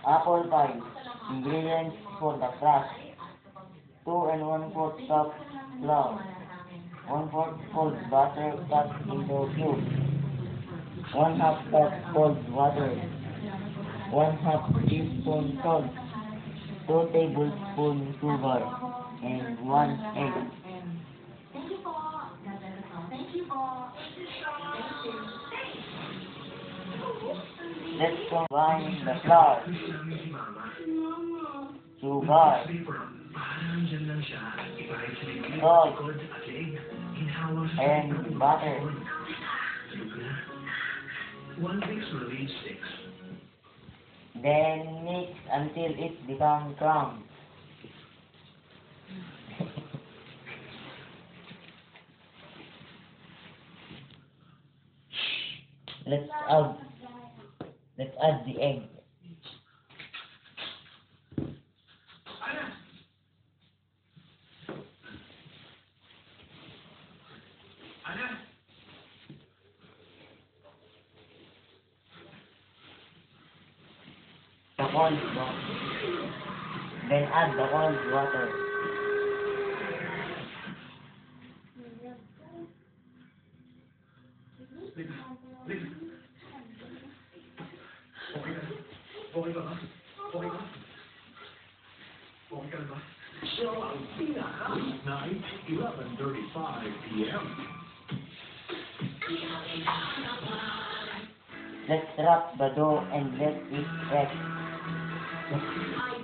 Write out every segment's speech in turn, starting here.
Apple pie. Ingredients for the crust. 2 and 1/4 cup flour. 1/4 cold butter cut into cubes. 1/2 cup cold water. 1/2 teaspoon salt. 2 tablespoons sugar. And 1 egg. Let's combine the flour, sugar, salt, and butter. Then mix until it becomes crumbs. Let's add the egg. The cold water. Then add the cold water. Night, 11:35 p.m. Let's wrap the dough and let it rest. I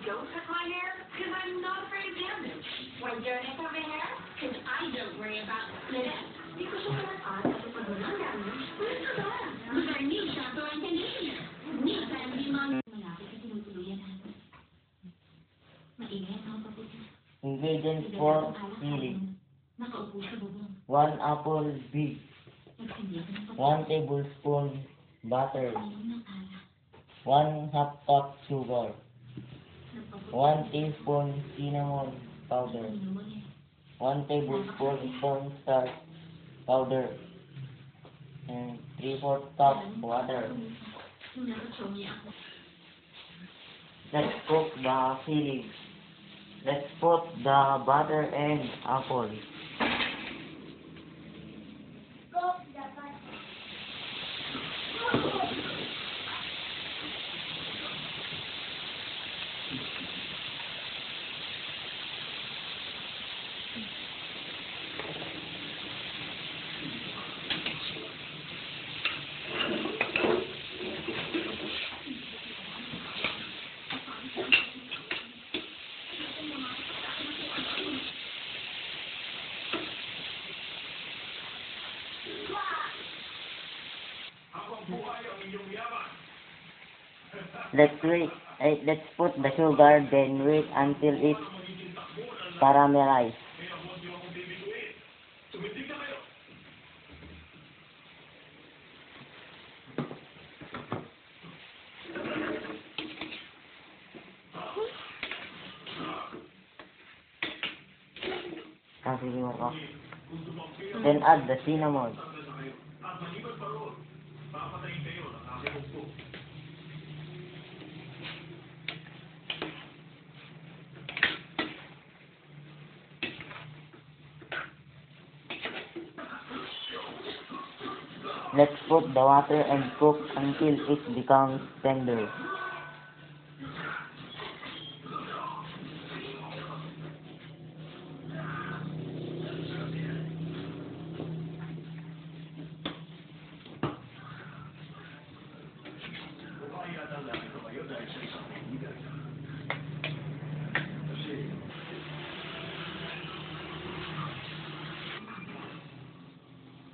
don't cut my hair because I'm not afraid of damage. Why don't I cut my hair? Because I don't worry about split ends. Di ko siya pinapaan kasi pag walang damage, wala ka ba? Because I need shampoo and conditioner. Minsan, di man malapit kasi tinutuluyan natin. Maingay ang mga paputi. Ingredients for chili. Nakaupo sa bubong. 1 apple big. 1 tablespoon butter. 1/2 cup sugar. 1 teaspoon cinnamon powder. 1 tablespoon cornstarch powder. And 3/4 cup water. Let's cook the chili. Let's put the butter and apple. Let's put the sugar, then wait until it caramelizes. Then add the cinnamon. Let's put the water and cook until it becomes tender.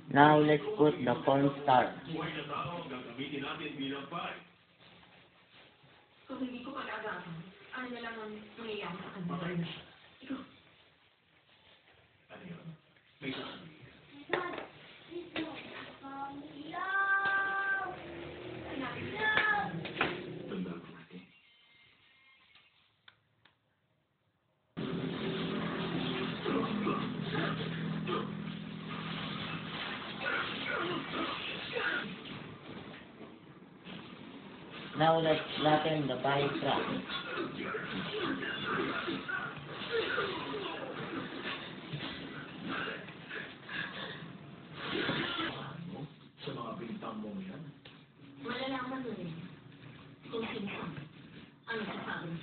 Now let's put the cornstarch. Kung hindi ko pag-agapan, ano na lang ang nangyayari sa kanila? Ikaw. Ano yun? May sasabihin. Tandaan ko natin. Now let's flatten the pie crust. Ano? Sa mga bintang mo yan. Malalaman mo rin kung sino ang nagsasabing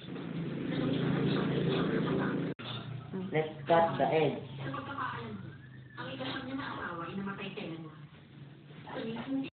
ano Let's cut the edge. sa pagkakaalam mo, ang ikasang niya na asawa ay namatay kailan na. Hindi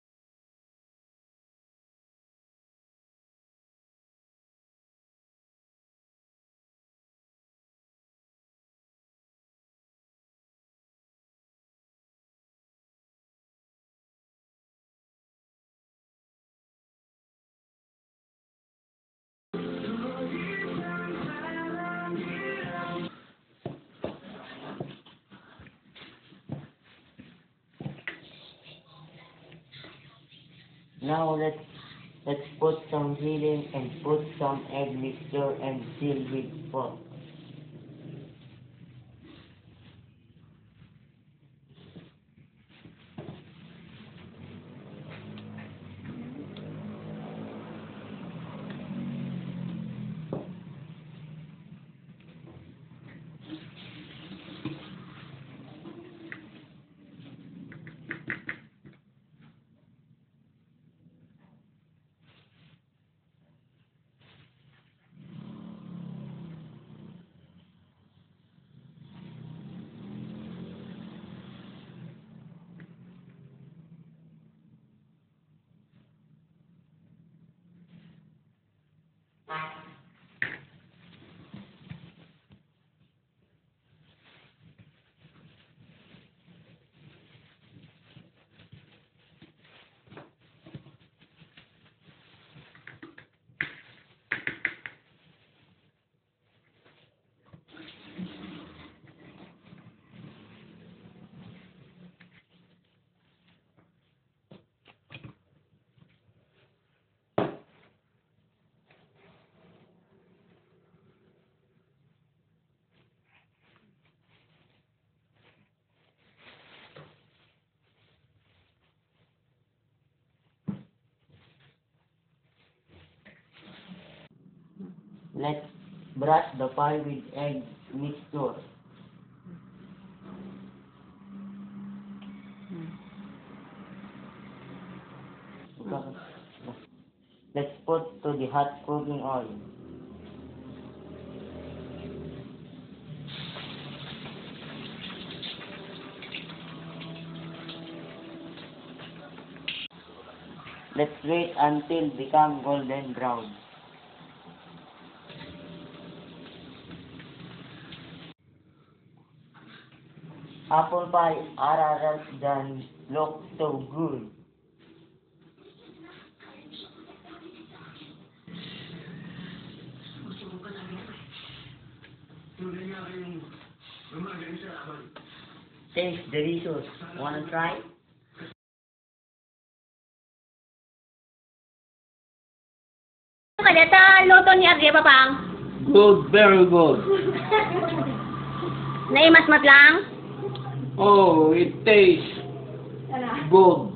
Now let's put some filling and put some egg mixture and seal with fork. Let's brush the pie with egg mixture. Let's put to the hot cooking oil. Let's wait until become golden brown. Apple pie are done look so good. Tastes delicious. Wanna try? Kaleta, loto ni Adria Papang. Good, very good. Naimasmat lang. Oh, it tastes good.